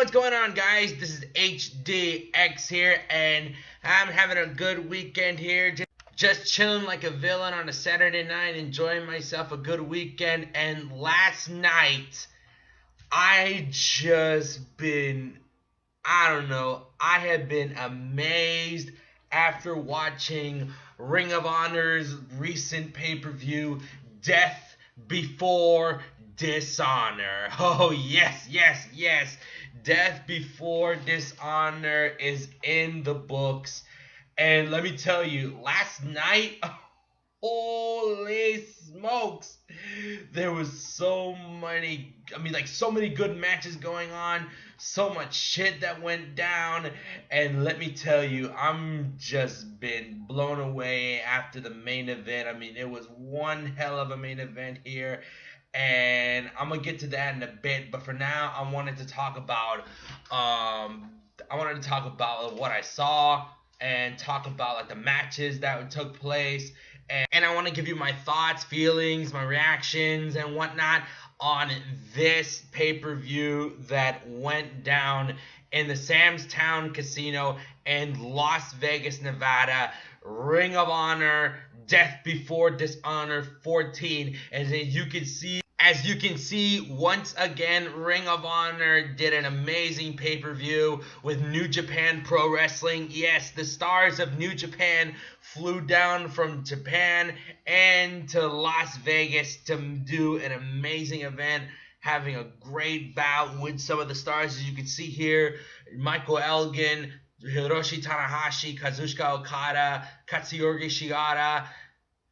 what's going on, guys? This is HDX here, and I'm having a good weekend here. Just chilling like a villain on a Saturday night, enjoying myself a good weekend. And last night, I have been amazed after watching Ring of Honor's recent pay-per-view, Death Before Dishonor. Oh, yes. Death Before Dishonor is in the books. And let me tell you, last night, holy smokes, there was so many good matches going on, so much shit that went down, and let me tell you, I'm just been blown away after the main event. I mean, it was one hell of a main event here, and I'm gonna get to that in a bit, but for now, I wanted to talk about what I saw, and talk about like the matches that took place, and I want to give you my thoughts, feelings, my reactions, and whatnot on this pay-per-view that went down in the Sam's Town Casino in Las Vegas, Nevada. Ring of Honor, Death Before Dishonor 14. As you can see, once again, Ring of Honor did an amazing pay-per-view with New Japan Pro Wrestling. Yes, the stars of New Japan flew down from Japan and to Las Vegas to do an amazing event, having a great bout with some of the stars. As you can see here, Michael Elgin, Hiroshi Tanahashi, Kazuchika Okada, Katsuyori Shibata,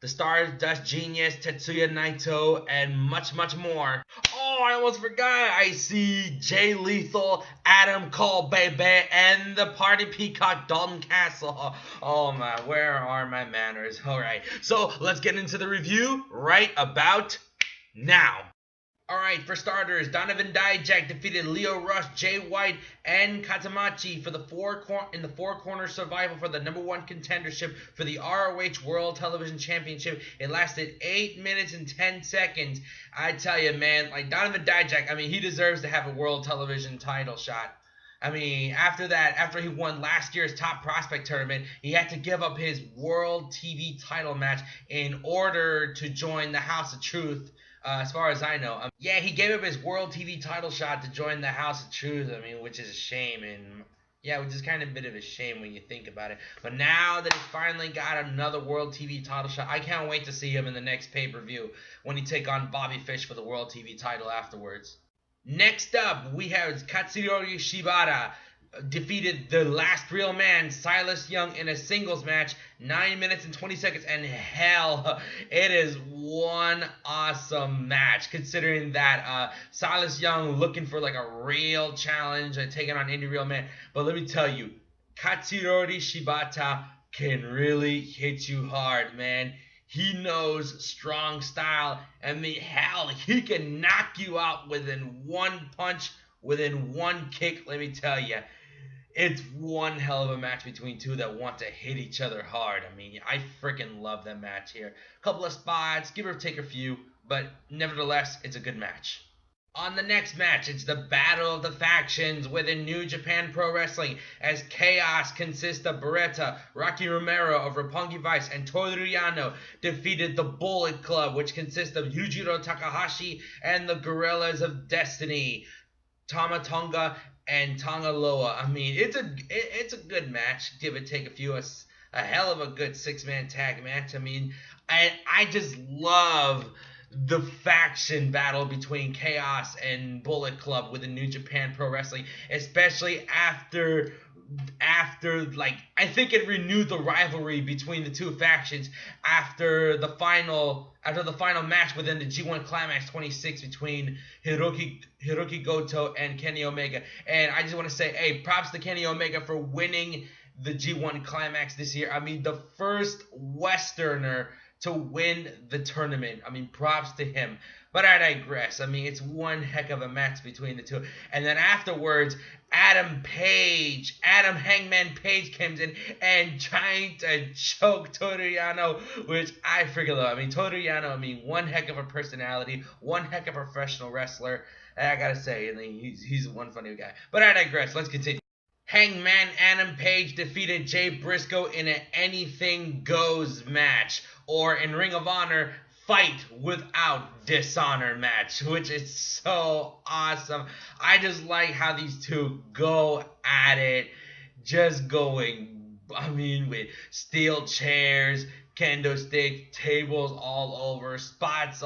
the Stardust Genius, Tetsuya Naito, and much more. Oh, I almost forgot. I see Jay Lethal, Adam Cole, baby, and the Party Peacock, Dalton Castle. Oh my, where are my manners? Alright, so let's get into the review right about now. Alright, for starters, Donovan Dijak defeated Lio Rush, Jay White, and Katamachi for the four corner survival for the #1 contendership for the ROH World Television Championship. It lasted 8 minutes and 10 seconds. I tell you, man, like Donovan Dijak, I mean, he deserves to have a World Television title shot. I mean, after he won last year's Top Prospect Tournament, he had to give up his World TV title match in order to join the House of Truth. As far as I know. Yeah, he gave up his World TV title shot to join the House of Truth, I mean, which is a shame, and yeah, which is kind of a bit of a shame when you think about it. But now that he finally got another World TV title shot, I can't wait to see him in the next pay-per-view when he take on Bobby Fish for the World TV title afterwards. Next up, we have Katsuyori Shibata defeated the last real man, Silas Young, in a singles match, 9 minutes and 20 seconds, and hell, it is one awesome match, considering that Silas Young looking for like a real challenge, taking on any real man. But let me tell you, Katsuyori Shibata can really hit you hard, man. He knows strong style. I mean, hell, he can knock you out within one punch, within one kick, let me tell you. It's one hell of a match between two that want to hit each other hard. I mean, I freaking love that match here. A couple of spots, give or take a few, but nevertheless, it's a good match. On the next match, it's the Battle of the Factions within New Japan Pro Wrestling, as Chaos consists of Beretta, Rocky Romero of Roppongi Vice, and Toru Yano defeated the Bullet Club, which consists of Yujiro Takahashi and the Gorillas of Destiny, Tama Tonga and Tonga Loa. I mean, it's a good match. Give it take a few. A hell of a good 6-man tag match. I mean, I just love the faction battle between Chaos and Bullet Club within New Japan Pro Wrestling, especially after like, I think it renewed the rivalry between the two factions after the final match within the G1 Climax 26 between Hiroki Goto and Kenny Omega. And I just want to say, hey, props to Kenny Omega for winning the G1 Climax this year. I mean, the first Westerner to win the tournament. I mean, props to him. But I digress. I mean, it's one heck of a match between the two. And then afterwards, Adam Hangman Page comes in and trying to choke Toriano, which I freaking love. I mean, Toriano, one heck of a personality, one heck of a professional wrestler. I gotta say, he's one funny guy. But I digress. Let's continue. Hangman Adam Page defeated Jay Briscoe in an Anything Goes match, or in Ring of Honor, Fight Without Dishonor match, which is so awesome. I just like how these two go at it, just going, with steel chairs, kendo stick, tables all over, spots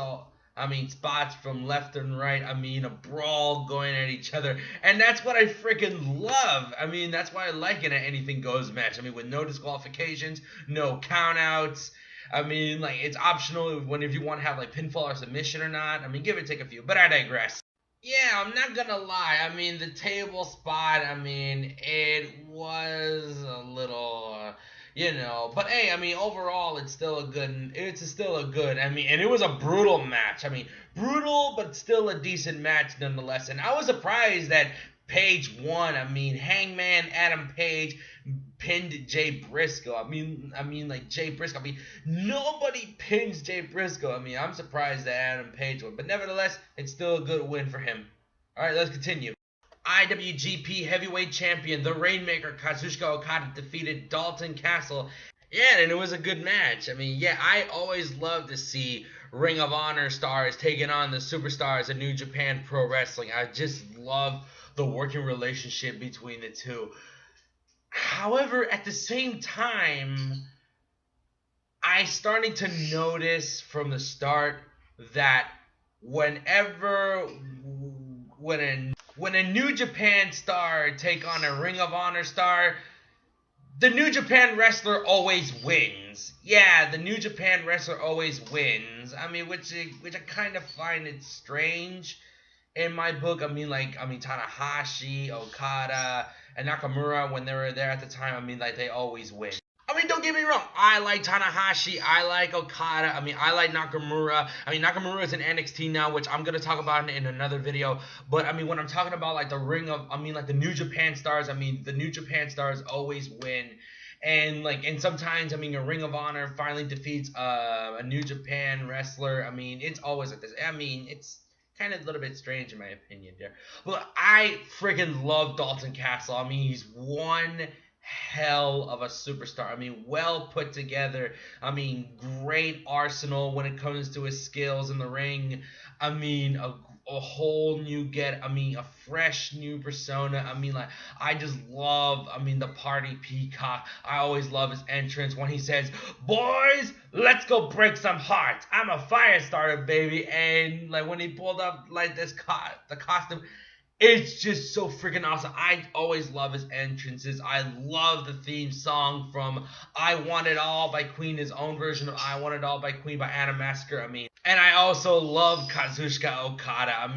from left and right. A brawl going at each other. And that's what I freaking love. That's why I like it at Anything Goes match. With no disqualifications, no countouts. It's optional if you want to have pinfall or submission or not. Give or take a few. But I digress. Yeah, I'm not gonna lie. The table spot, it was a little, But hey, overall, it's still a good, and it was a brutal match. Brutal, but still a decent match nonetheless. And I was surprised that Page won. Hangman Adam Page pinned Jay Briscoe. Jay Briscoe. Nobody pins Jay Briscoe. I'm surprised that Adam Page won. But nevertheless, it's still a good win for him. Alright, let's continue. IWGP Heavyweight Champion, the Rainmaker, Kazuchika Okada defeated Dalton Castle. Yeah, and it was a good match. I always love to see Ring of Honor stars taking on the superstars of New Japan Pro Wrestling. I just love the working relationship between the two. However, at the same time, I started to notice from the start that when a New Japan star take on a Ring of Honor star, the New Japan wrestler always wins. Yeah, the New Japan wrestler always wins. Which I kind of find it strange in my book. Tanahashi, Okada, and Nakamura, when they were there at the time, they always win. Don't get me wrong. I like Tanahashi. I like Okada. I like Nakamura. Nakamura is in NXT now, which I'm going to talk about in another video. But, when I'm talking about, the the New Japan stars, the New Japan stars always win. And sometimes, a Ring of Honor finally defeats a New Japan wrestler. It's always like this. It's kind of a little bit strange in my opinion there. But I freaking love Dalton Castle. He's one hell of a superstar. Well put together. Great arsenal when it comes to his skills in the ring. A whole new a fresh new persona. I just love, the party peacock. I always love his entrance when he says, "Boys, let's go break some hearts. I'm a fire starter, baby." And when he pulled up the costume, it's just so freaking awesome. I always love his entrances. I love the theme song from I Want It All by Queen, his own version of I Want It All by Queen by Adam Masker. And I also love Kazuchika Okada.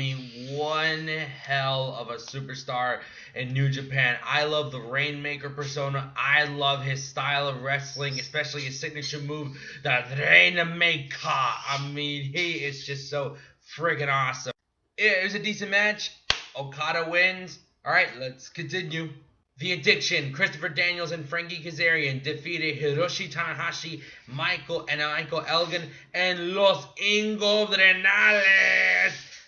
One hell of a superstar in New Japan. I love the Rainmaker persona. I love his style of wrestling, especially his signature move, the Rainmaker. He is just so freaking awesome. It was a decent match. Okada wins. Alright, let's continue. The Addiction, Christopher Daniels and Frankie Kazarian defeated Hiroshi Tanahashi, Michael Elgin, and Los Ingobernables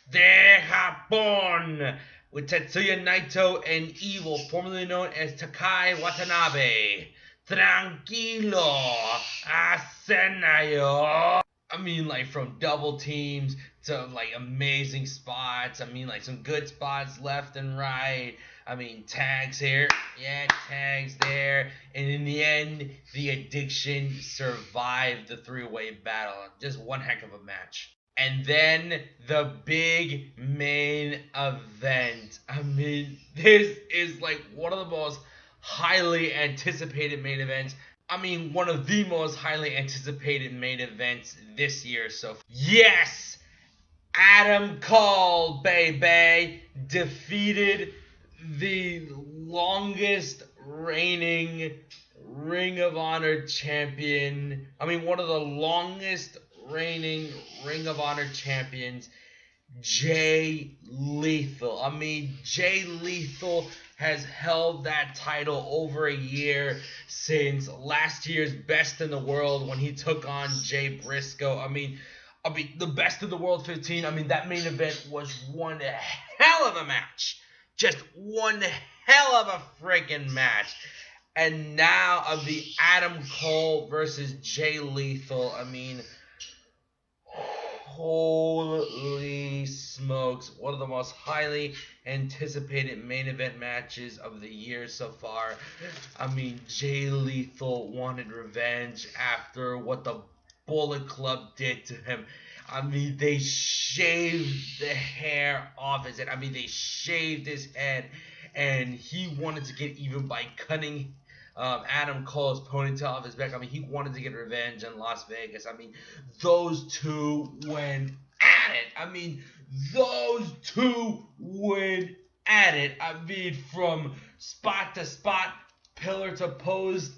de Japón, with Tetsuya Naito and Evil, formerly known as Takai Watanabe. Tranquilo, Asenayo. From double teams to amazing spots. Some good spots left and right. Tags here, yeah, tags there. And in the end, the Addiction survived the three-way battle. Just one heck of a match. And then the big main event. This is one of the most highly anticipated main events. One of the most highly anticipated main events this year. So, yes, Adam Cole, baby, defeated the longest reigning Ring of Honor champion. One of the longest reigning Ring of Honor champions Jay Lethal. I mean, Jay Lethal has held that title over a year since last year's Best in the World when he took on Jay Briscoe. I mean, the Best in the World 15. I mean, that main event was one hell of a match. Just one hell of a freaking match. And now of the Adam Cole versus Jay Lethal. I mean, holy smokes. One of the most highly anticipated main event matches of the year so far. I mean, Jay Lethal wanted revenge after what the Bullet Club did to him. I mean, they shaved the hair off his head. I mean, they shaved his head. And he wanted to get even by cutting Adam Cole's ponytail off his back. I mean, he wanted to get revenge in Las Vegas. I mean, those two went at it. I mean, those two went at it. I mean, from spot to spot, pillar to post.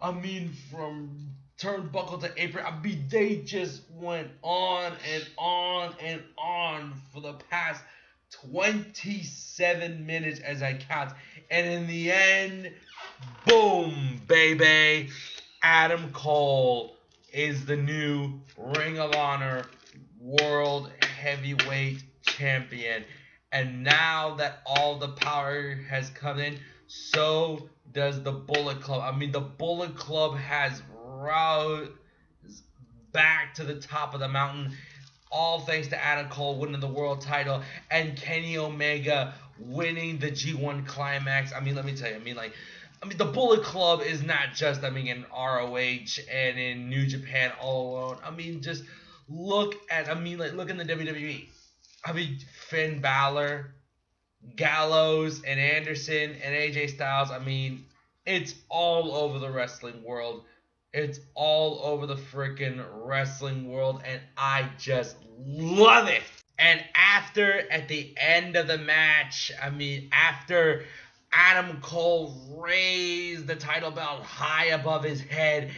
I mean, from turnbuckle to apron. I mean, they just went on and on and on for the past 27 minutes as I count. And in the end, boom, baby, Adam Cole is the new Ring of Honor World Heavyweight Champion. And now that all the power has come in, so does the Bullet Club. I mean, the Bullet Club has roused back to the top of the mountain. All thanks to Adam Cole winning the world title and Kenny Omega winning the G1 Climax. I mean, let me tell you, I mean, the Bullet Club is not just, in ROH and in New Japan all alone. I mean, just look in the WWE. I mean, Finn Balor, Gallows, and Anderson, and AJ Styles. I mean, it's all over the wrestling world. It's all over the freaking wrestling world, and I just love it. And at the end of the match, after Adam Cole raised the title belt high above his head,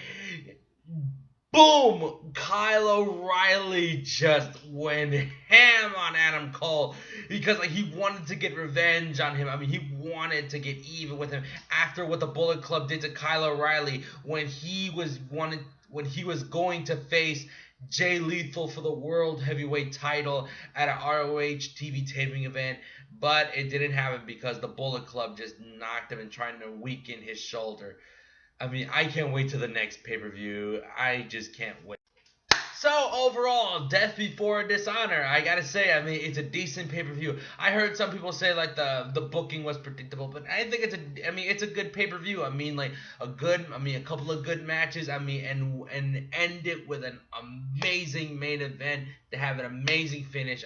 boom, Kyle O'Reilly just went ham on Adam Cole because he wanted to get revenge on him. I mean, he wanted to get even with him after what the Bullet Club did to Kyle O'Reilly when he was going to face Jay Lethal for the World Heavyweight title at a ROH TV taping event. But it didn't happen because the Bullet Club just knocked him and trying to weaken his shoulder. I mean, I can't wait to the next pay-per-view. I just can't wait. So, overall, Death Before Dishonor. I gotta say, it's a decent pay-per-view. I heard some people say, the booking was predictable, but I think it's a good pay-per-view. A couple of good matches, and end it with an amazing main event to have an amazing finish.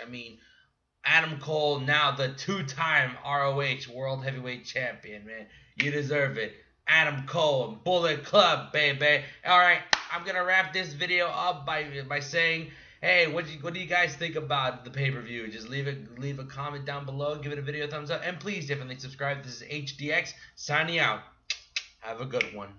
Adam Cole, now the two-time ROH World Heavyweight Champion, man. You deserve it. Adam Cole, Bullet Club, baby. Alright, I'm going to wrap this video up by saying, hey, what do you guys think about the pay-per-view? Just leave a comment down below, give it a video thumbs up, and please definitely subscribe. This is HDX, signing out. Have a good one.